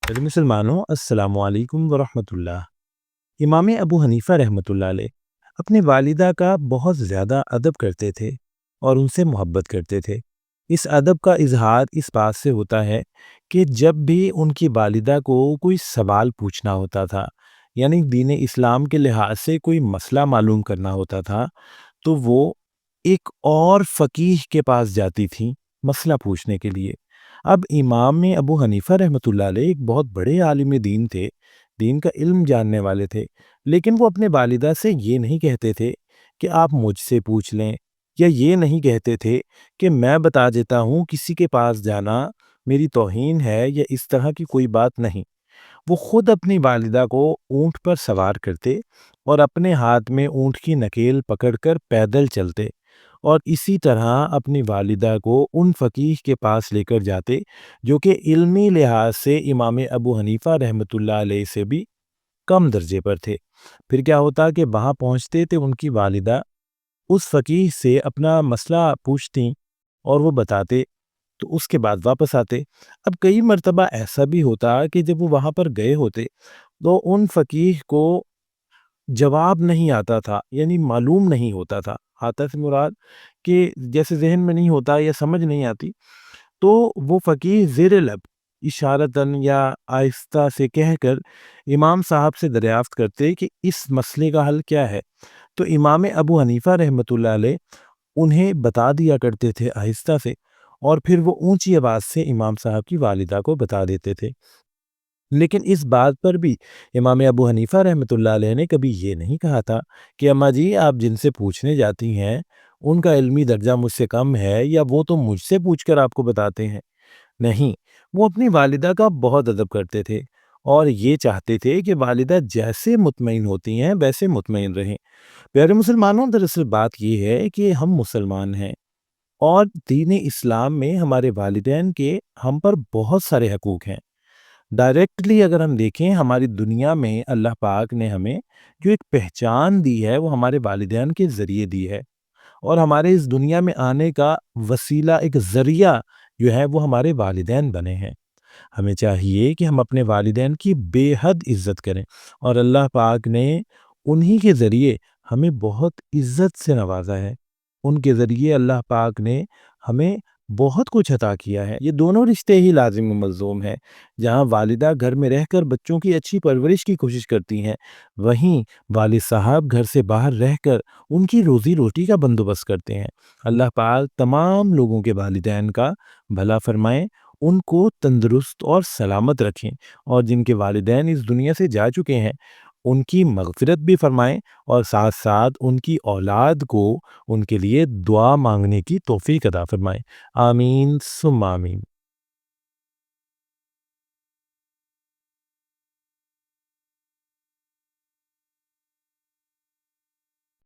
میرے مسلمانوں السلام علیکم ورحمۃ اللہ۔ امام ابو حنیفہ رحمۃ اللہ علیہ اپنی والدہ کا بہت زیادہ ادب کرتے تھے اور ان سے محبت کرتے تھے۔ اس ادب کا اظہار اس بات سے ہوتا ہے کہ جب بھی ان کی والدہ کو کوئی سوال پوچھنا ہوتا تھا، یعنی دین اسلام کے لحاظ سے کوئی مسئلہ معلوم کرنا ہوتا تھا، تو وہ ایک اور فقیہ کے پاس جاتی تھیں مسئلہ پوچھنے کے لیے۔ اب امام ابو حنیفہ رحمۃ اللہ علیہ ایک بہت بڑے عالم دین تھے، دین کا علم جاننے والے تھے، لیکن وہ اپنے والدہ سے یہ نہیں کہتے تھے کہ آپ مجھ سے پوچھ لیں، یا یہ نہیں کہتے تھے کہ میں بتا دیتا ہوں کسی کے پاس جانا میری توہین ہے یا اس طرح کی کوئی بات نہیں۔ وہ خود اپنی والدہ کو اونٹ پر سوار کرتے اور اپنے ہاتھ میں اونٹ کی نکیل پکڑ کر پیدل چلتے، اور اسی طرح اپنی والدہ کو ان فقیہ کے پاس لے کر جاتے جو کہ علمی لحاظ سے امام ابو حنیفہ رحمۃ اللہ علیہ سے بھی کم درجے پر تھے۔ پھر کیا ہوتا کہ وہاں پہنچتے تھے ان کی والدہ اس فقیہ سے اپنا مسئلہ پوچھتیں اور وہ بتاتے، تو اس کے بعد واپس آتے۔ اب کئی مرتبہ ایسا بھی ہوتا کہ جب وہ وہاں پر گئے ہوتے تو ان فقیہ کو جواب نہیں آتا تھا، یعنی معلوم نہیں ہوتا تھا، آتا سے مراد کہ جیسے ذہن میں نہیں ہوتا یا سمجھ نہیں آتی، تو وہ فقیہ زیر لب اشارتاً یا آہستہ سے کہہ کر امام صاحب سے دریافت کرتے کہ اس مسئلے کا حل کیا ہے۔ تو امام ابو حنیفہ رحمۃ اللہ علیہ انہیں بتا دیا کرتے تھے آہستہ سے، اور پھر وہ اونچی آواز سے امام صاحب کی والدہ کو بتا دیتے تھے۔ لیکن اس بات پر بھی امام ابو حنیفہ رحمۃ اللہ علیہ نے کبھی یہ نہیں کہا تھا کہ اماں جی آپ جن سے پوچھنے جاتی ہیں ان کا علمی درجہ مجھ سے کم ہے، یا وہ تو مجھ سے پوچھ کر آپ کو بتاتے ہیں۔ نہیں، وہ اپنی والدہ کا بہت ادب کرتے تھے اور یہ چاہتے تھے کہ والدہ جیسے مطمئن ہوتی ہیں ویسے مطمئن رہیں۔ پیارے مسلمانوں، دراصل بات یہ ہے کہ ہم مسلمان ہیں، اور دین اسلام میں ہمارے والدین کے ہم پر بہت سارے حقوق ہیں۔ ڈائریکٹلی اگر ہم دیکھیں، ہماری دنیا میں اللہ پاک نے ہمیں جو ایک پہچان دی ہے وہ ہمارے والدین کے ذریعے دی ہے، اور ہمارے اس دنیا میں آنے کا وسیلہ، ایک ذریعہ جو ہے وہ ہمارے والدین بنے ہیں۔ ہمیں چاہیے کہ ہم اپنے والدین کی بے حد عزت کریں، اور اللہ پاک نے انہی کے ذریعے ہمیں بہت عزت سے نوازا ہے۔ ان کے ذریعے اللہ پاک نے ہمیں بہت کچھ عطا کیا ہے۔ یہ دونوں رشتے ہی لازم و ملزوم ہیں۔ جہاں والدہ گھر میں رہ کر بچوں کی اچھی پرورش کی کوشش کرتی ہیں، وہیں والد صاحب گھر سے باہر رہ کر ان کی روزی روٹی کا بندوبست کرتے ہیں۔ اللہ پاک تمام لوگوں کے والدین کا بھلا فرمائیں، ان کو تندرست اور سلامت رکھیں، اور جن کے والدین اس دنیا سے جا چکے ہیں ان کی مغفرت بھی فرمائیں، اور ساتھ ساتھ ان کی اولاد کو ان کے لیے دعا مانگنے کی توفیق عطا فرمائیں۔ آمین ثم آمین۔